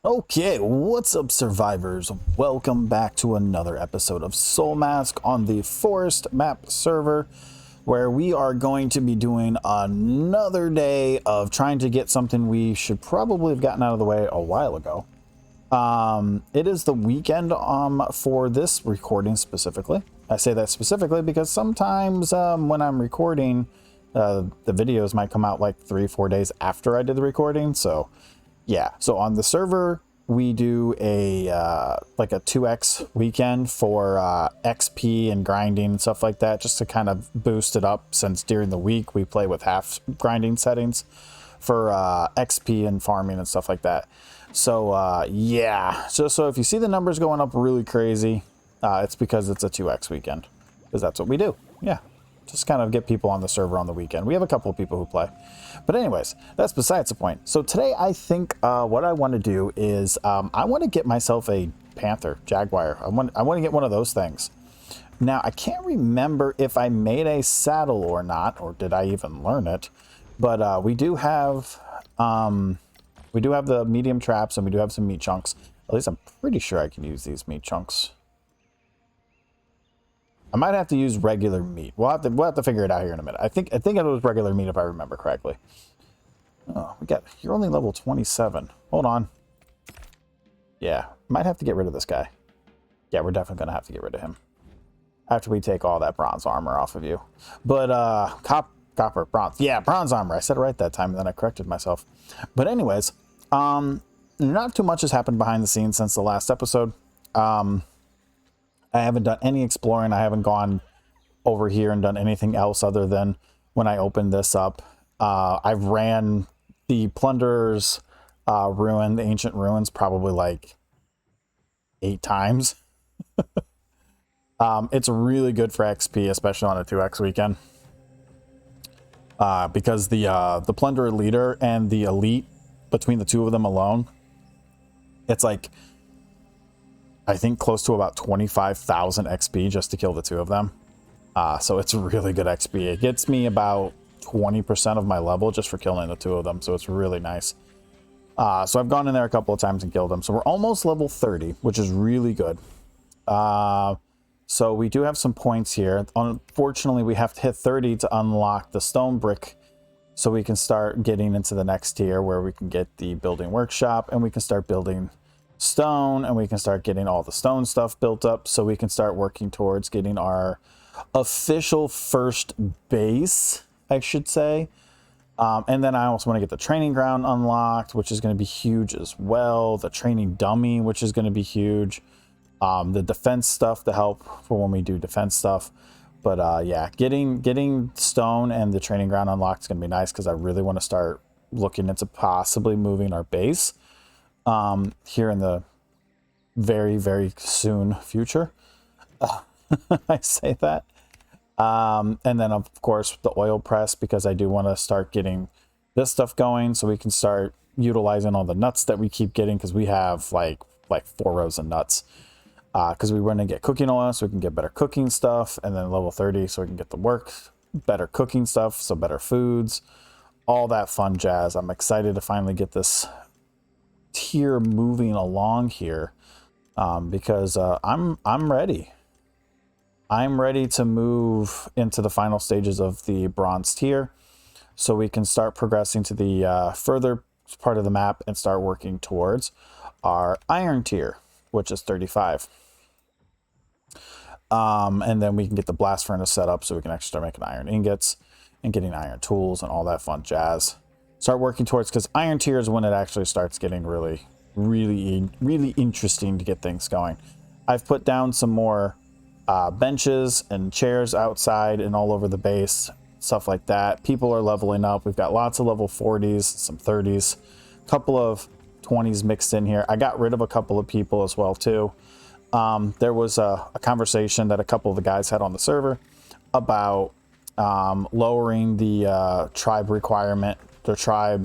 Okay, what's up, survivors? Welcome back to another episode of Soulmask on the Forest Map server, where we are going to be doing another day of trying to get something we should probably have gotten out of the way a while ago. It is the weekend for this recording specifically. I say that specifically because sometimes when I'm recording, the videos might come out like 3-4 days after I did the recording, so yeah, so on the server, we do a like a 2x weekend for XP and grinding and stuff like that, just to kind of boost it up, since during the week we play with half grinding settings for XP and farming and stuff like that. So yeah, so if you see the numbers going up really crazy, it's because it's a 2x weekend, because that's what we do. Yeah, just kind of get people on the server on the weekend. We have a couple of people who play. But anyways, that's besides the point. So today I think what I want to do is I want to get myself a Panther, Jaguar. I want to get one of those things. Now, I can't remember if I made a saddle or not, or did I even learn it. But we do have the medium traps, and we do have some meat chunks. At least I'm pretty sure I can use these meat chunks. I might have to use regular meat. We'll have to figure it out here in a minute. I think it was regular meat if I remember correctly. Oh, you're only level 27. Hold on. Yeah, might have to get rid of this guy. Yeah, we're definitely gonna have to get rid of him after we take all that bronze armor off of you. But copper, bronze. Yeah, bronze armor. I said it right that time, and then I corrected myself. But anyways, not too much has happened behind the scenes since the last episode. I haven't done any exploring. I haven't gone over here and done anything else other than when I opened this up. I've ran the Plunderer's ruin, the ancient ruins, probably like 8 times. It's really good for XP, especially on a 2x weekend. Because the Plunderer leader and the elite, between the two of them alone, it's like, I think close to about 25,000 XP just to kill the two of them. So it's really good XP. It gets me about 20% of my level just for killing the two of them. So it's really nice. So I've gone in there a couple of times and killed them. So we're almost level 30, which is really good. So we do have some points here. Unfortunately, we have to hit 30 to unlock the stone brick, so we can start getting into the next tier where we can get the building workshop, and we can start building stone, and we can start getting all the stone stuff built up, so we can start working towards getting our official first base, I should say. And then I also want to get the training ground unlocked, which is going to be huge as well. The training dummy, which is going to be huge. The defense stuff to help for when we do defense stuff. But yeah, getting stone and the training ground unlocked is going to be nice, because I really want to start looking into possibly moving our base here in the very, very soon future. I say that. And then, of course, the oil press, because I do want to start getting this stuff going so we can start utilizing all the nuts that we keep getting, because we have like 4 rows of nuts. Because we want to get cooking oil so we can get better cooking stuff, and then level 30 so we can get the better cooking stuff, so better foods, all that fun jazz. I'm excited to finally get this tier moving along here, because I'm ready. I'm ready to move into the final stages of the bronze tier, so we can start progressing to the further part of the map and start working towards our iron tier, which is 35. And then we can get the blast furnace set up so we can actually start making iron ingots and getting iron tools and all that fun jazz. Start working towards, because iron tier is when it actually starts getting really, really, really interesting to get things going. I've put down some more benches and chairs outside and all over the base, stuff like that. People are leveling up. We've got lots of level 40s, some 30s, a couple of 20s mixed in here. I got rid of a couple of people as well too. There was a conversation that a couple of the guys had on the server about lowering the tribe requirement, the tribe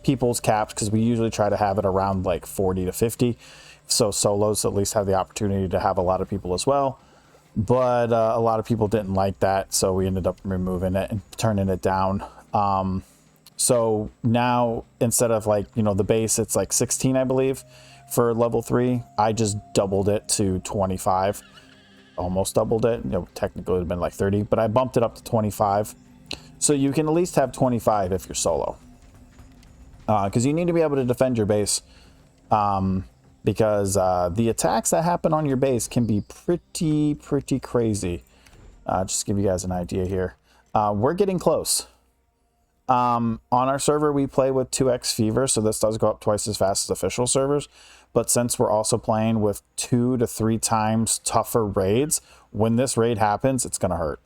people's caps, because we usually try to have it around like 40 to 50. So solos at least have the opportunity to have a lot of people as well. But a lot of people didn't like that, so we ended up removing it and turning it down. So now instead of like, you know, the base, it's like 16, I believe, for level 3. I just doubled it to 25. Almost doubled it. You know, technically it would have been like 30, but I bumped it up to 25. So you can at least have 25 if you're solo. Because you need to be able to defend your base. Because the attacks that happen on your base can be pretty crazy. Just to give you guys an idea here. We're getting close. On our server, we play with 2x fever, so this does go up twice as fast as official servers. But since we're also playing with 2 to 3 times tougher raids, when this raid happens, it's going to hurt.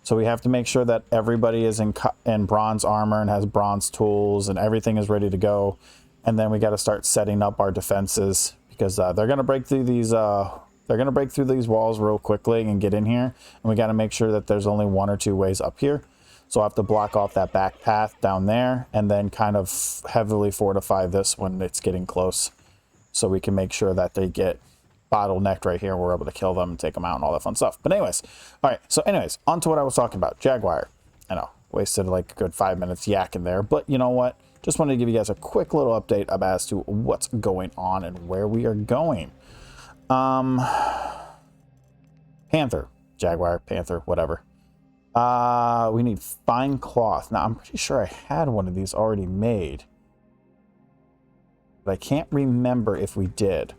So we have to make sure that everybody is in bronze armor and has bronze tools and everything is ready to go. And then we got to start setting up our defenses because they're going to break through these. They're going to break through these walls real quickly and get in here. And we got to make sure that there's only 1 or 2 ways up here. So I'll have to block off that back path down there and then kind of heavily fortify this when it's getting close. So we can make sure that they get bottlenecked right here. We're able to kill them and take them out and all that fun stuff. But anyways, all right. So anyways, on to what I was talking about. Jaguar. I know, wasted like a good 5 minutes yakking there. But you know what? Just wanted to give you guys a quick little update about as to what's going on and where we are going. Panther. Jaguar, Panther, whatever. We need fine cloth. Now, I'm pretty sure I had one of these already made. But I can't remember if we did.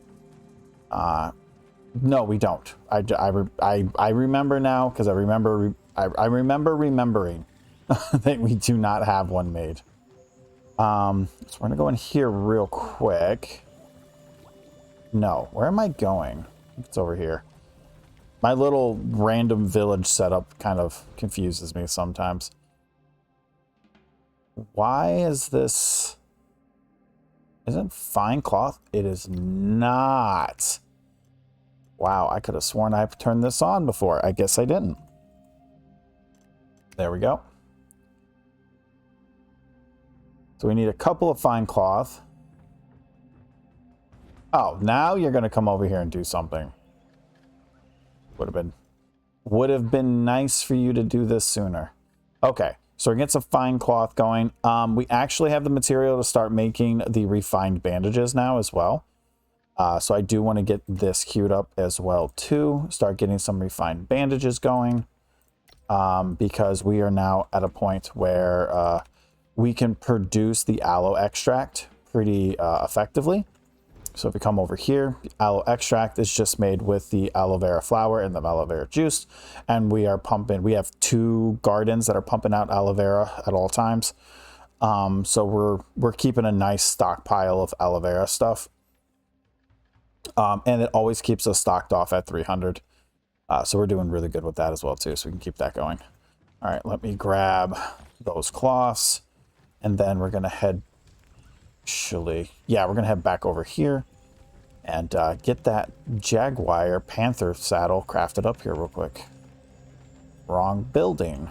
No, we don't. I remember now because I remember remembering that we do not have one made. So we're going to go in here real quick. No, where am I going? It's over here. My little random village setup kind of confuses me sometimes. Why is this... Isn't fine cloth? It is not. Wow, I could have sworn I turned this on before. I guess I didn't. There we go. So we need a couple of fine cloth. Oh, now you're going to come over here and do something. Would have been nice for you to do this sooner. Okay, so we get some fine cloth going. We actually have the material to start making the refined bandages now as well. So I do want to get this queued up as well too. Start getting some refined bandages going. Because we are now at a point where we can produce the aloe extract pretty effectively. So if we come over here, the aloe extract is just made with the aloe vera flower and the aloe vera juice. And we are pumping, we have 2 gardens that are pumping out aloe vera at all times. So we're keeping a nice stockpile of aloe vera stuff. And it always keeps us stocked off at 300. So we're doing really good with that as well too. So we can keep that going. All right, let me grab those cloths. And then we're going to head... Actually, yeah, we're going to head back over here and get that Jaguar Panther saddle crafted up here real quick. Wrong building.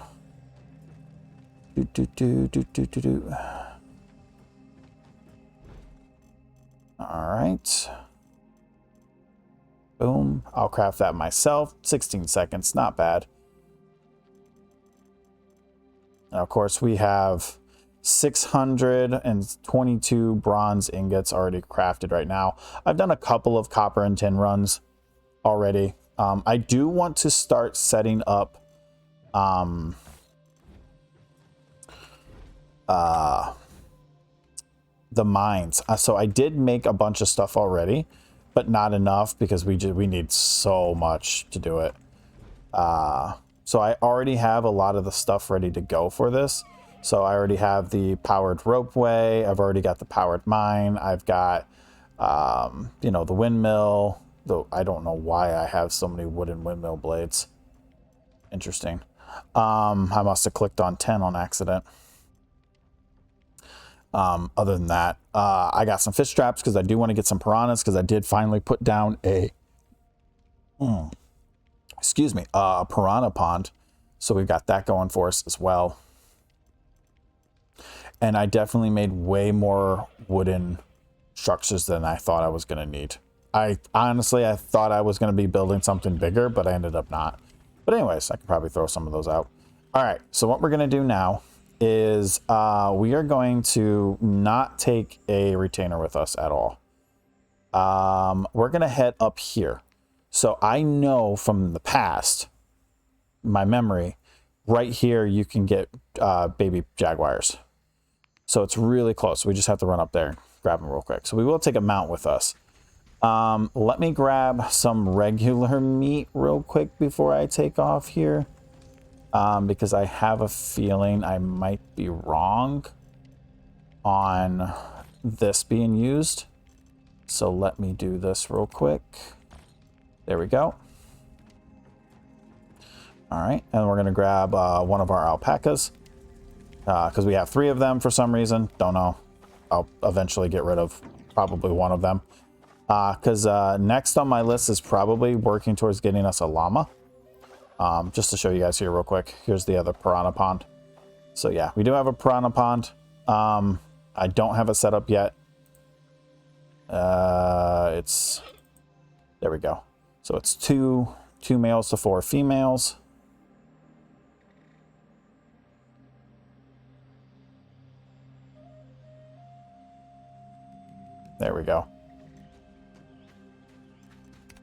All right. Boom. I'll craft that myself. 16 seconds. Not bad. And of course, we have 622 bronze ingots already crafted right now. I've done a couple of copper and tin runs already. I do want to start setting up the mines. So I did make a bunch of stuff already, but not enough because we need so much to do it. So I already have a lot of the stuff ready to go for this. So I already have the powered ropeway. I've already got the powered mine. I've got, you know, the windmill. Though I don't know why I have so many wooden windmill blades. Interesting. I must have clicked on 10 on accident. Other than that, I got some fish traps because I do want to get some piranhas because I did finally put down a, a piranha pond. So we've got that going for us as well. And I definitely made way more wooden structures than I thought I was going to need. I thought I was going to be building something bigger, but I ended up not. But anyways, I could probably throw some of those out. All right, so what we're going to do now is we are going to not take a retainer with us at all. We're going to head up here. So I know from the past, my memory, right here you can get baby jaguars. So it's really close. We just have to run up there and grab them real quick. So we will take a mount with us. Let me grab some regular meat real quick before I take off here. Because I have a feeling I might be wrong on this being used. So let me do this real quick. There we go. All right, and we're gonna grab one of our alpacas because we have 3 of them for some reason. Don't know. I'll eventually get rid of probably one of them. Because next on my list is probably working towards getting us a llama. Just to show you guys here real quick. Here's the other piranha pond. So yeah, we do have a piranha pond. I don't have it set up yet. It's... There we go. So it's two males to 4 females. There we go.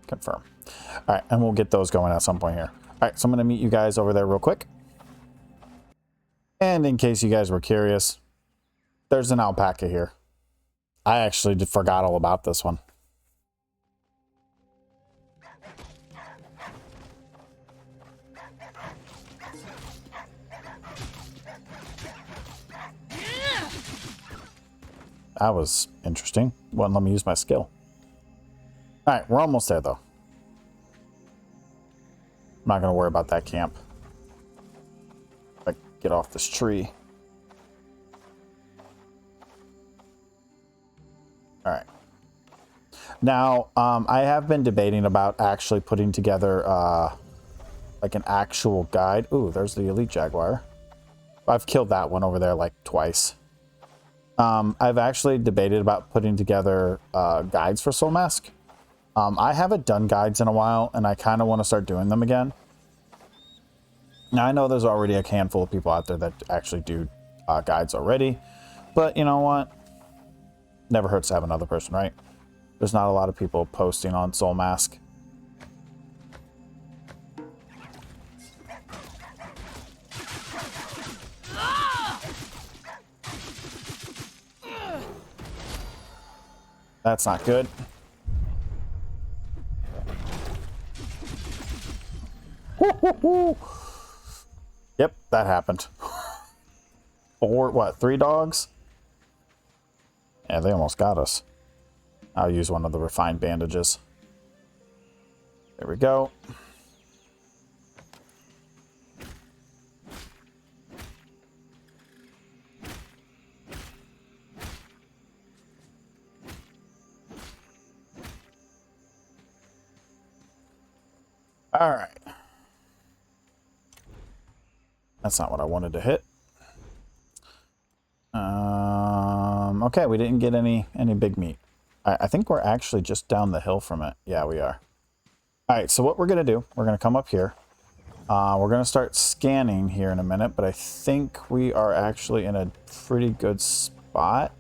Confirm. All right, and we'll get those going at some point here. All right, so I'm going to meet you guys over there real quick. And in case you guys were curious, there's an alpaca here. I actually forgot all about this one. That was interesting. Wouldn't let me use my skill. All right, we're almost there, though. I'm not going to worry about that camp. If I get off this tree. All right. Now, I have been debating about actually putting together like an actual guide. Ooh, there's the elite jaguar. I've killed that one over there like twice. I've actually debated about putting together guides for Soulmask. I haven't done guides in a while, and I kind of want to start doing them again. Now, I know there's already a handful of people out there that actually do guides already, but you know what? Never hurts to have another person, right? There's not a lot of people posting on Soulmask. That's not good. Yep, that happened. 3 dogs? Yeah, they almost got us. I'll use one of the refined bandages. There we go. All right. That's not what I wanted to hit. Okay, we didn't get any big meat. I think we're actually just down the hill from it. Yeah, we are. All right, so what we're going to do, we're going to come up here. We're going to start scanning here in a minute, but I think we are actually in a pretty good spot.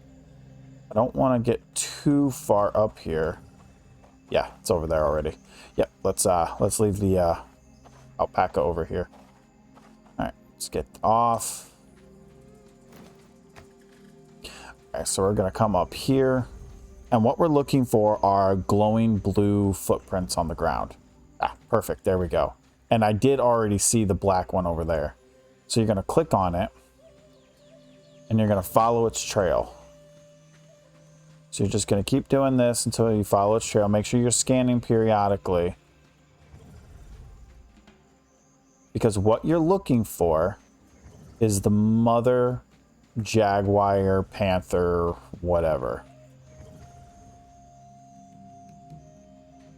I don't want to get too far up here. Yeah, it's over there already. Yep, let's leave the alpaca over here. All right, let's get off. All right, so we're going to come up here. And what we're looking for are glowing blue footprints on the ground. Ah, perfect. There we go. And I did already see the black one over there. So you're going to click on it. And you're going to follow its trail. So you're just going to keep doing this until you follow its trail. Make sure you're scanning periodically. Because what you're looking for is the mother jaguar, panther, whatever.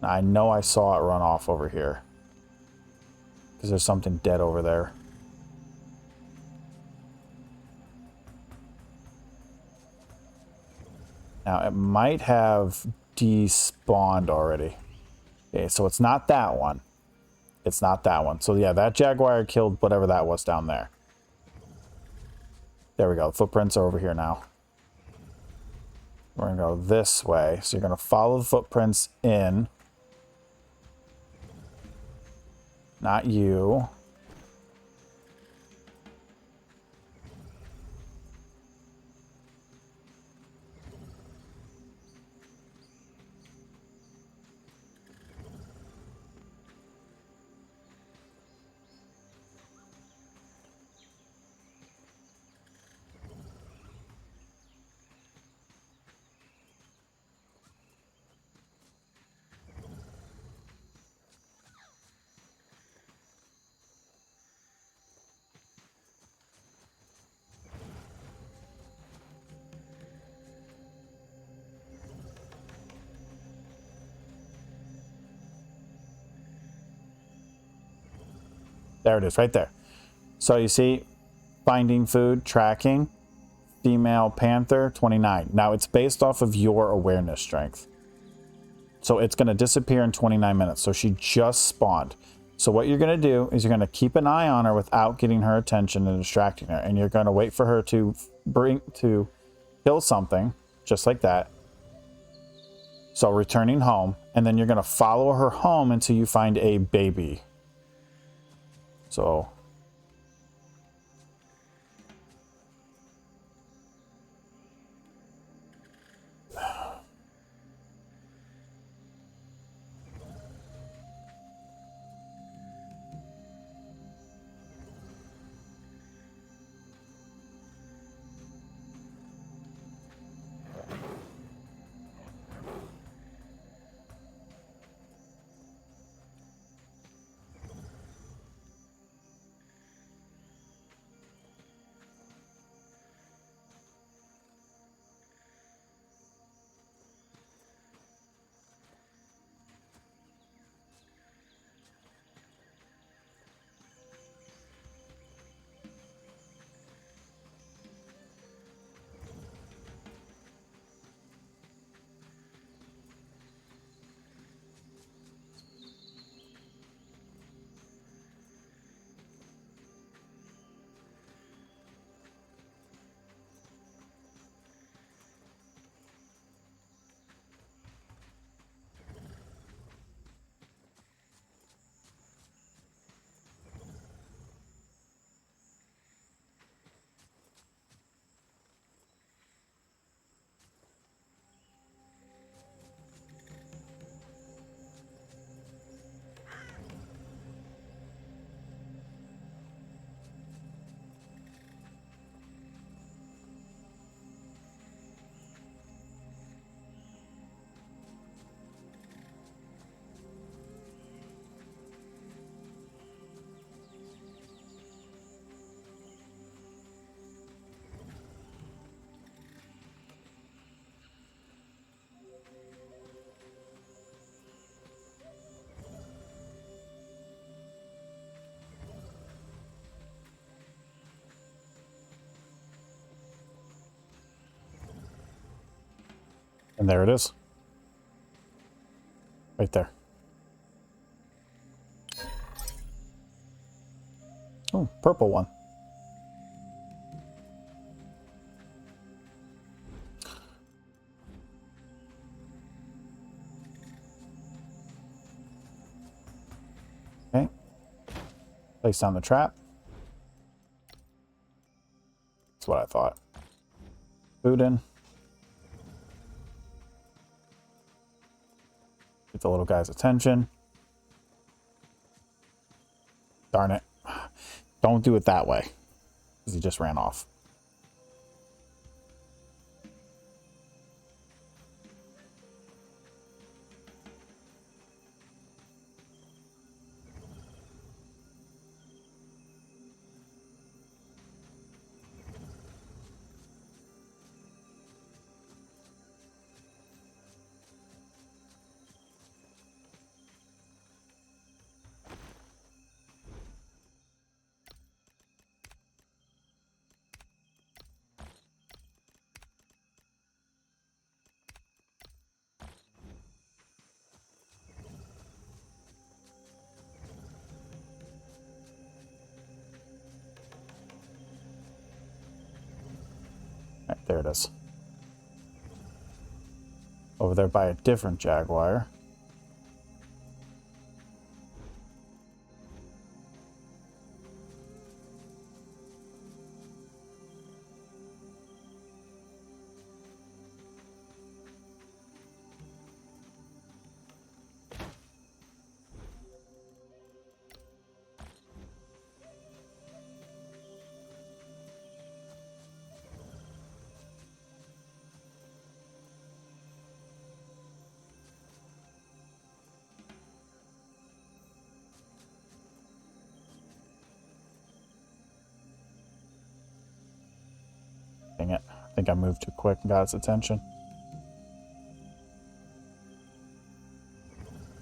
I know I saw it run off over here. Because there's something dead over there. Now, it might have despawned already. Okay, so it's not that one. It's not that one. So yeah, that jaguar killed whatever that was down there. There we go. The footprints are over here now. We're going to go this way. So you're going to follow the footprints in. Not you. There it is, right there. So you see, finding food, tracking, female panther, 29. Now it's based off of your awareness strength. So it's going to disappear in 29 minutes. So she just spawned. So what you're going to do is you're going to keep an eye on her without getting her attention and distracting her. And you're going to wait for her to kill something, just like that. So returning home. And then you're going to follow her home until you find a baby. So and there it is. Right there. Oh, purple one. Okay. Place down the trap. That's what I thought. Food in. Get the little guy's attention. Darn it. Don't do it that way. Because he just ran off. There it is. Over there by a different Jaguar. Dang it. I think I moved too quick and got its attention.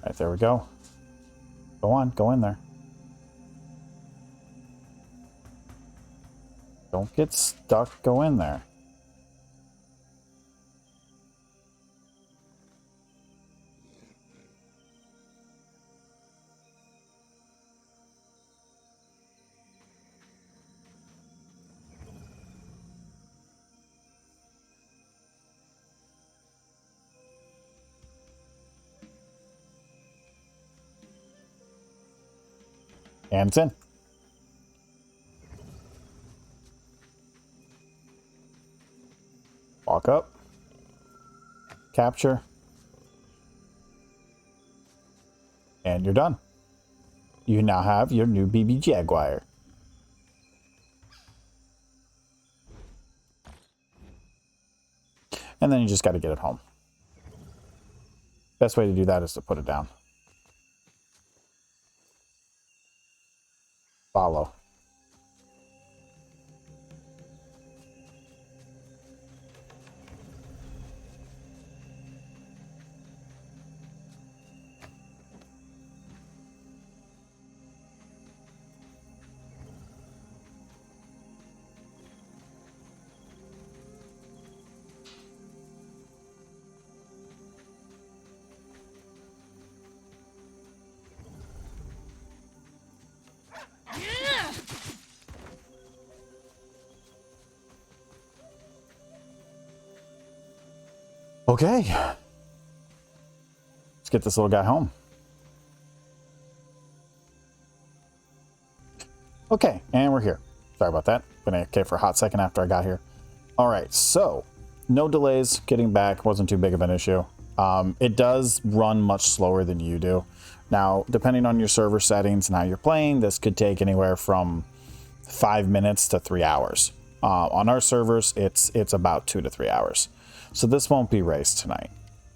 Alright, there we go. Go on, go in there. Don't get stuck, go in there. And it's in. Walk up. Capture. And you're done. You now have your new BB Jaguar. And then you just got to get it home. Best way to do that is to put it down. Follow. Okay. Let's get this little guy home. Okay, and we're here. Sorry about that. Been AFK for a hot second after I got here. All right, so no delays getting back. Wasn't too big of an issue. It does run much slower than you do. Now, depending on your server settings and how you're playing, this could take anywhere from 5 minutes to 3 hours. On our servers, it's about 2 to 3 hours. So this won't be raised tonight.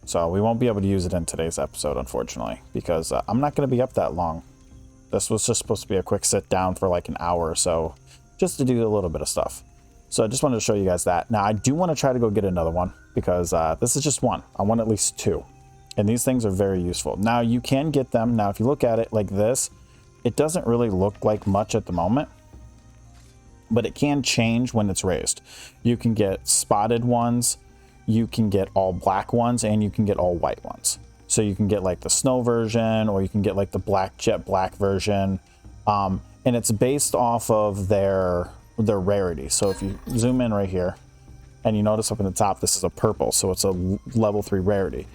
So we won't be able to use it in today's episode, unfortunately, because I'm not going to be up that long. This was just supposed to be a quick sit down for like an hour or so, just to do a little bit of stuff. So I just wanted to show you guys that. Now, I do want to try to go get another one, because this is just one. I want at least 2. And these things are very useful. Now, you can get them. Now, if you look at it like this, it doesn't really look like much at the moment, but it can change when it's raised. You can get spotted ones, you can get all black ones, and you can get all white ones. So you can get like the snow version, or you can get like the black jet black version. And it's based off of their rarity. So if you zoom in right here, and you notice up in the top, this is a purple, so it's a level 3 rarity.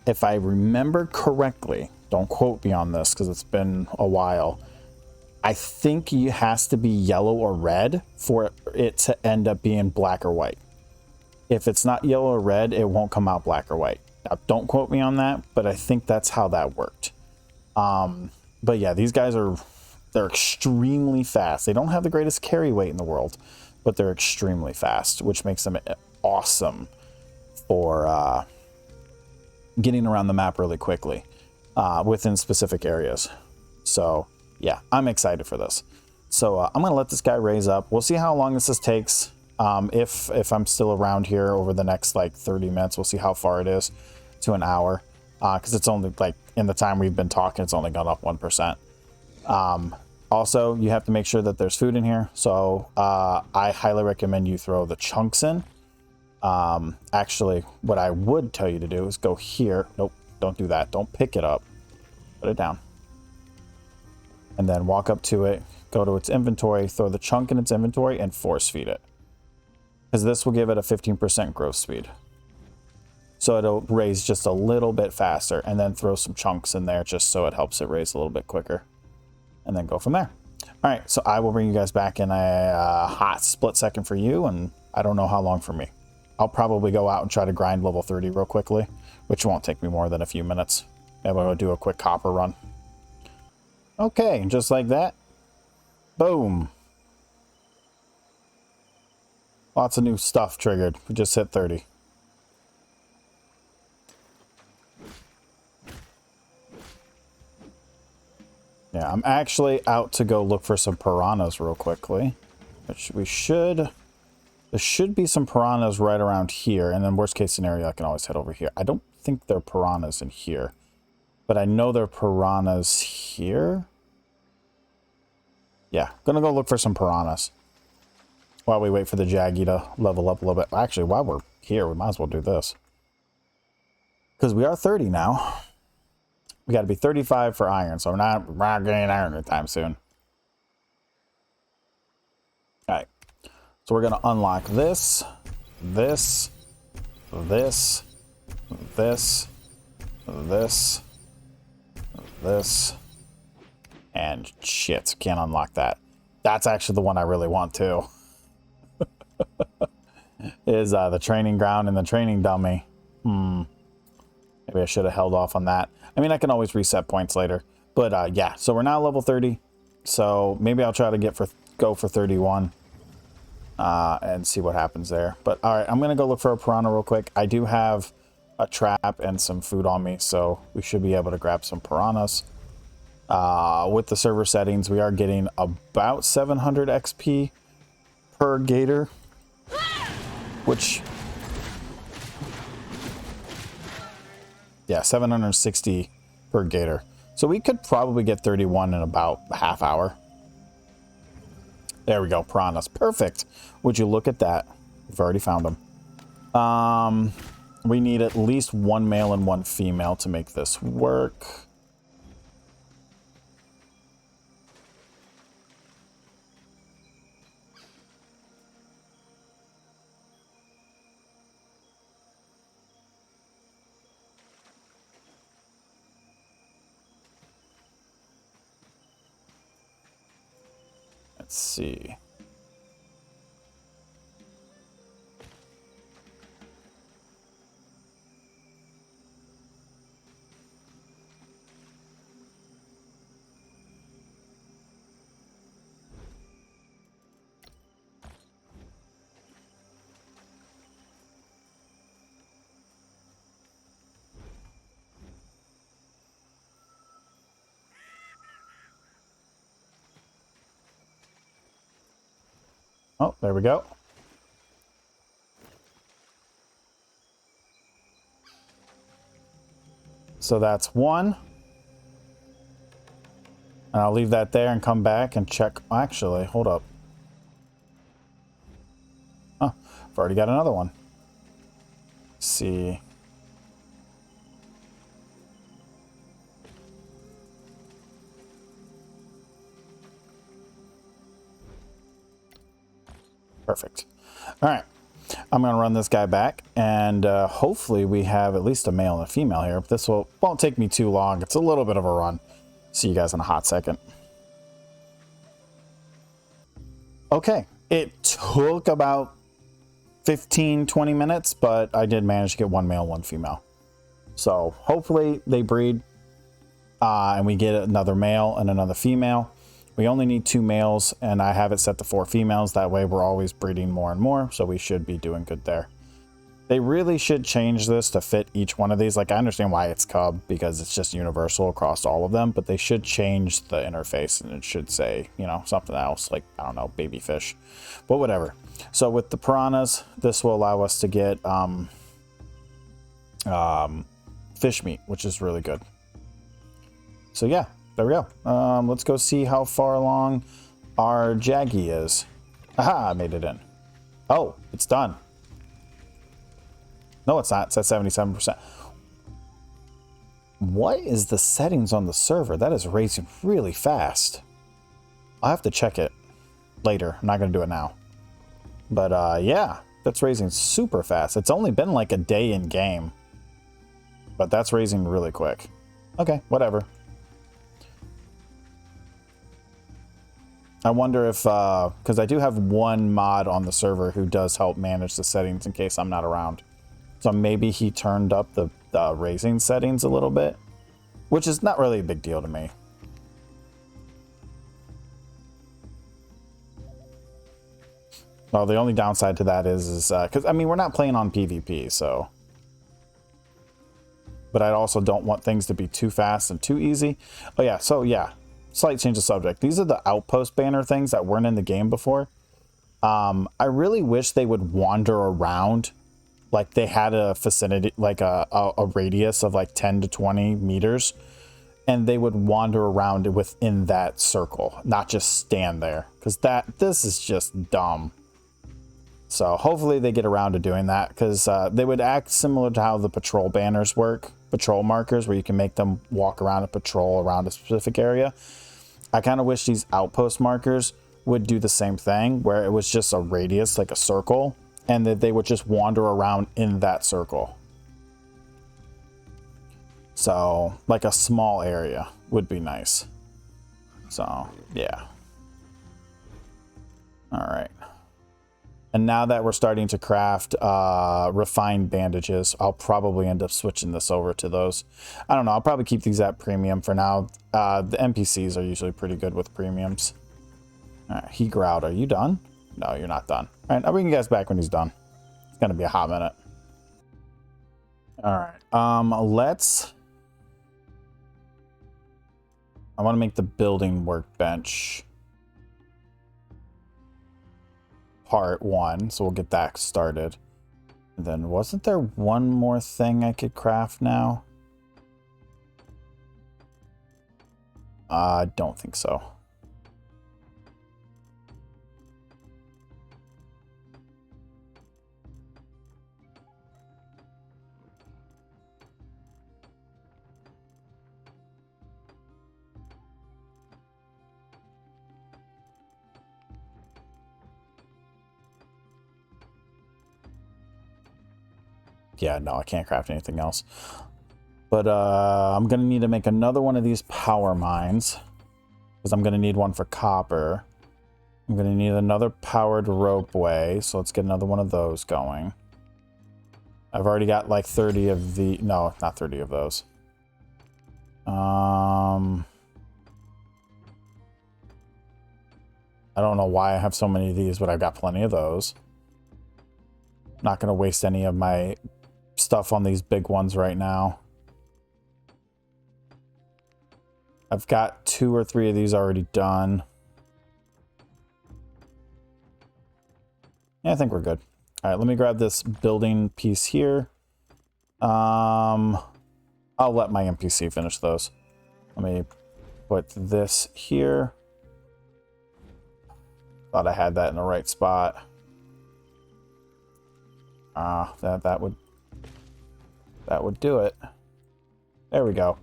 If I remember correctly, don't quote me on this because it's been a while, I think it has to be yellow or red for it to end up being black or white. If it's not yellow or red, it won't come out black or white. Now, don't quote me on that, but I think that's how that worked. But yeah, these guys they're extremely fast. They don't have the greatest carry weight in the world, but they're extremely fast, which makes them awesome for getting around the map really quickly within specific areas. So yeah, I'm excited for this. So I'm going to let this guy raise up. We'll see how long this takes. If I'm still around here over the next like 30 minutes, we'll see how far it is to an hour. Because it's only like in the time we've been talking, it's only gone up 1%. Also, you have to make sure that there's food in here. So I highly recommend you throw the chunks in. Actually, what I would tell you to do is go here. Nope, don't do that. Don't pick it up. Put it down. And then walk up to it, go to its inventory, throw the chunk in its inventory, and force feed it. because this will give it a 15% growth speed. So it'll raise just a little bit faster, and then throw some chunks in there just so it helps it raise a little bit quicker. And then go from there. All right, so I will bring you guys back in a hot split second for you, and I don't know how long for me. I'll probably go out and try to grind level 30 real quickly, which won't take me more than a few minutes. And we'll do a quick copper run. Okay, just like that. Boom. Lots of new stuff triggered. We just hit 30. Yeah, I'm actually out to go look for some piranhas real quickly. Which we should... There should be some piranhas right around here. And then worst case scenario, I can always head over here. I don't think there are piranhas in here. But I know there are piranhas here. Yeah, gonna go look for some piranhas. While we wait for the Jaggy to level up a little bit. Actually, while we're here, we might as well do this. Because we are 30 now. We got to be 35 for iron, so we're not getting iron anytime soon. Alright. So we're going to unlock this, this, this, this, and shit, can't unlock that. That's actually the one I really want too. Is the training ground and the training dummy. Maybe I should have held off on that. I mean, I can always reset points later. But yeah, so we're now level 30. So maybe I'll try to go for 31. And see what happens there. But alright, I'm going to go look for a piranha real quick. I do have a trap and some food on me, so we should be able to grab some piranhas. With the server settings, we are getting about 700 XP per gator. Which... yeah, 760 per gator. So we could probably get 31 in about a half hour. There we go, piranhas. Perfect. Would you look at that? We've already found them. We need at least one male and one female to make this work. Let's see. Oh, there we go. So that's one. And I'll leave that there and come back and check. Actually, hold up. Oh, I've already got another one. Let's see. Perfect. All right. I'm going to run this guy back, and hopefully we have at least a male and a female here. This won't take me too long. It's a little bit of a run. See you guys in a hot second. Okay. It took about 15-20 minutes, but I did manage to get one male, one female. So hopefully they breed, and we get another male and another female. We only need 2 males, and I have it set to 4 females. That way we're always breeding more and more, so we should be doing good there. They really should change this to fit each one of these. Like, I understand why it's cub, because it's just universal across all of them, but they should change the interface, and it should say, you know, something else, like, I don't know, baby fish. But whatever. So with the piranhas, this will allow us to get fish meat, which is really good. So yeah. There we go. Let's go see how far along our Jaggy is. Aha, I made it in. Oh, it's done. No, it's not. It's at 77%. What is the settings on the server? That is raising really fast. I'll have to check it later. I'm not going to do it now. But yeah, That's raising super fast. It's only been like a day in game. But that's raising really quick. Okay, whatever. I wonder if, because I do have one mod on the server who does help manage the settings in case I'm not around. So maybe he turned up the raising settings a little bit, which is not really a big deal to me. Well, the only downside to that is because, I mean, we're not playing on PvP, so. But I also don't want things to be too fast and too easy. Oh, yeah, so yeah. Slight change of subject. These are the outpost banner things that weren't in the game before. I really wish they would wander around, like they had a vicinity, like a radius of like 10 to 20 meters, and they would wander around within that circle, not just stand there, because this is just dumb. So hopefully they get around to doing that, because they would act similar to how the patrol banners work, patrol markers, where you can make them walk around and patrol around a specific area. I kind of wish these outpost markers would do the same thing, where it was just a radius, like a circle, and that they would just wander around in that circle. So, like a small area would be nice. So, yeah. All right. And now that we're starting to craft refined bandages, I'll probably end up switching this over to those. I don't know. I'll probably keep these at premium for now. The NPCs are usually pretty good with premiums. All right, he growled. Are you done? No, you're not done. All right, I'll bring you guys back when he's done. It's going to be a hot minute. All right. I want to make the building workbench part 1, so we'll get that started. And then wasn't there one more thing I could craft now? I don't think so. Yeah, no, I can't craft anything else. But I'm going to need to make another one of these power mines, because I'm going to need one for copper. I'm going to need another powered ropeway, so let's get another one of those going. I've already got like 30 of the... No, not 30 of those. I don't know why I have so many of these, but I've got plenty of those. Not going to waste any of my stuff on these big ones right now. I've got 2 or 3 of these already done. Yeah, I think we're good. All right, let me grab this building piece here. I'll let my NPC finish those. Let me put this here. Thought I had that in the right spot. That would do it. There we go.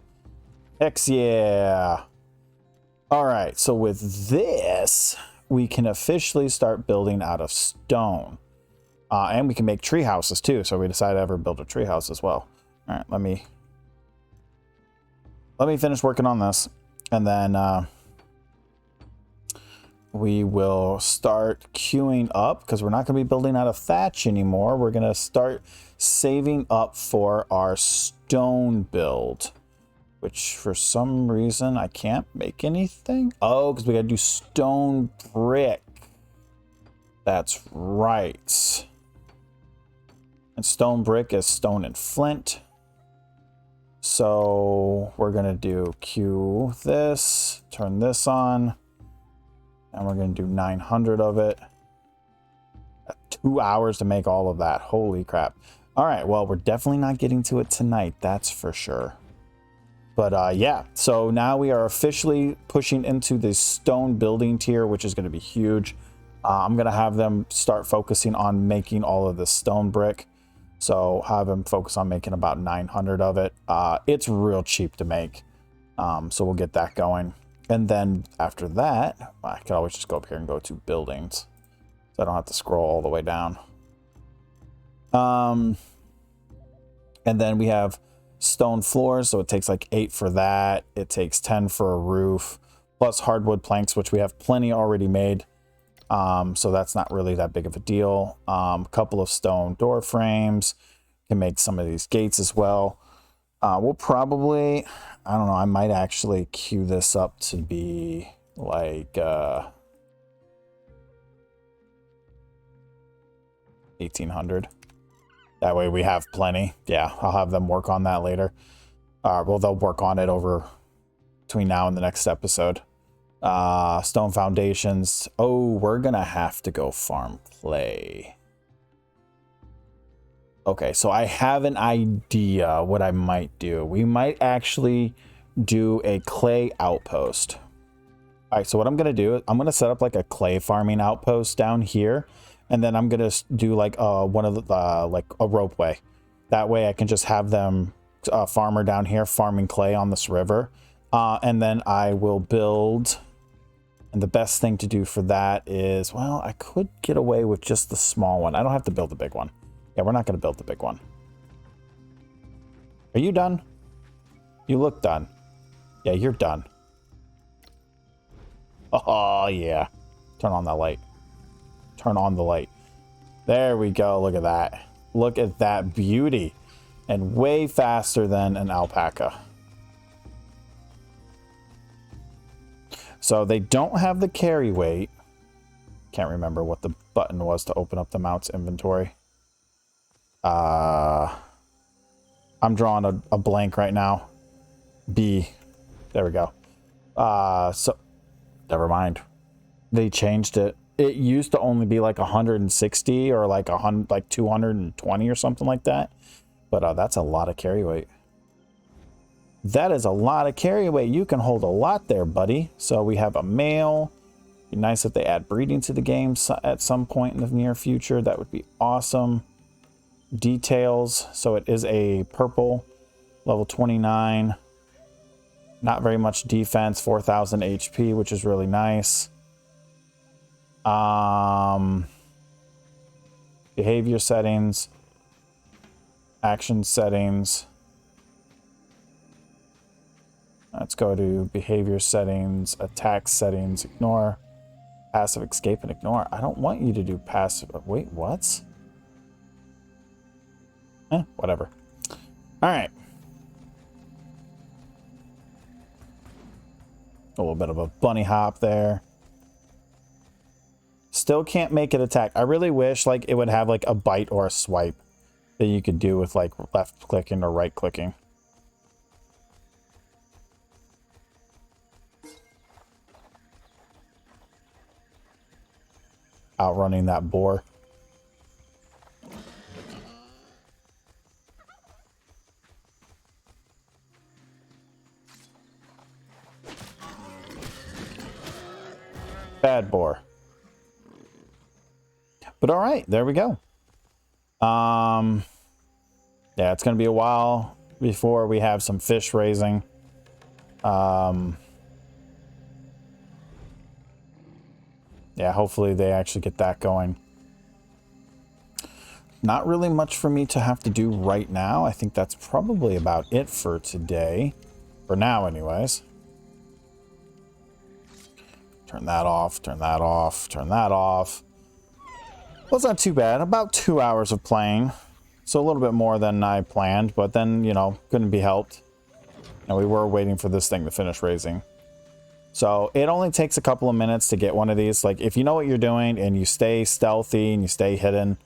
Heck yeah. All right, so with this, we can officially start building out of stone. And we can make tree houses too, so we decided to ever build a tree house as well. All right, let me finish working on this, and then we will start queuing up, because we're not going to be building out of thatch anymore. We're going to start saving up for our stone build, which for some reason I can't make anything. Oh, because we got to do stone brick. That's right. And stone brick is stone and flint. So we're going to do queue this, turn this on. And we're going to do 900 of it. 2 hours to make all of that. Holy crap. All right, well, we're definitely not getting to it tonight. That's for sure. But yeah, so now we are officially pushing into the stone building tier, which is going to be huge. I'm going to have them start focusing on making all of this stone brick. So have them focus on making about 900 of it. It's real cheap to make. So we'll get that going. And then after that, I could always just go up here and go to buildings, so I don't have to scroll all the way down. And then we have stone floors, so it takes like 8 for that. It takes 10 for a roof, plus hardwood planks, which we have plenty already made. So that's not really that big of a deal. A couple of stone door frames. Can make some of these gates as well. We'll probably, I don't know, I might actually queue this up to be like 1800. That way we have plenty. Yeah, I'll have them work on that later. Well, they'll work on it over between now and the next episode. Stone foundations. Oh, we're gonna have to go farm clay. Okay, so I have an idea what I might do. We might actually do a clay outpost. All right, so what I'm gonna do, I'm gonna set up like a clay farming outpost down here, and then I'm gonna do like one of the like a ropeway. That way I can just have them farmer down here farming clay on this river, and then I will build. And the best thing to do for that is, well, I could get away with just the small one. I don't have to build the big one. Yeah, we're not going to build the big one. Are you done? You look done. Yeah, you're done. Oh, yeah. Turn on that light. Turn on the light. There we go. Look at that. Look at that beauty. And way faster than an alpaca. So they don't have the carry weight. Can't remember what the button was to open up the mounts inventory. I'm drawing a blank right now. B. There we go. So never mind. They changed it. It used to only be like 160 or like 220 or something like that. But that's a lot of carry weight. That is a lot of carry weight. You can hold a lot there, buddy. So we have a male. Be nice if they add breeding to the game at some point in the near future. That would be awesome. Details. So it is a purple, level 29. Not very much defense, 4,000 HP, which is really nice. Behavior settings. Action settings. Let's go to behavior settings, attack settings, ignore, passive escape and ignore. I don't want you to do passive. Wait, what? Whatever. All right. A little bit of a bunny hop there. Still can't make it attack. I really wish like it would have like a bite or a swipe that you could do with like left clicking or right clicking. Outrunning that boar. Bad boar. But all right, there we go. Yeah, it's going to be a while before we have some fish raising. Yeah, hopefully they actually get that going. Not really much for me to have to do right now. I think that's probably about it for today. For now, anyways. Turn that off, turn that off, turn that off. Well, it's not too bad. About 2 hours of playing. So a little bit more than I planned, but then, you know, couldn't be helped. And we were waiting for this thing to finish raising. So it only takes a couple of minutes to get one of these. Like, if you know what you're doing and you stay stealthy and you stay hidden,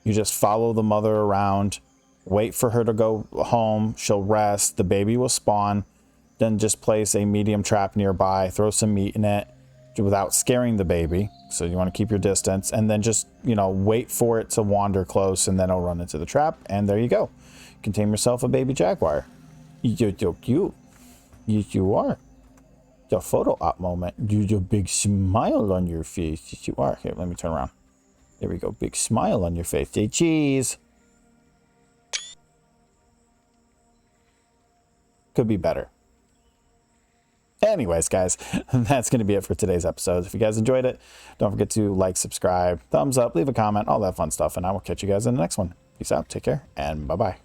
you just follow the mother around, wait for her to go home, she'll rest, the baby will spawn, then just place a medium trap nearby, throw some meat in it without scaring the baby. So you want to keep your distance, and then just, you know, wait for it to wander close, and then it'll run into the trap, and there you go. You can tame yourself a baby jaguar. You're so cute. Yes, you are. The photo op moment. You a big smile on your face. Yes, you are. Here, let me turn around. There we go. Big smile on your face. Say cheese. Could be better. Anyways, guys, that's going to be it for today's episode. If you guys enjoyed it, don't forget to like, subscribe, thumbs up, leave a comment, all that fun stuff, and I will catch you guys in the next one. Peace out, take care, and bye-bye.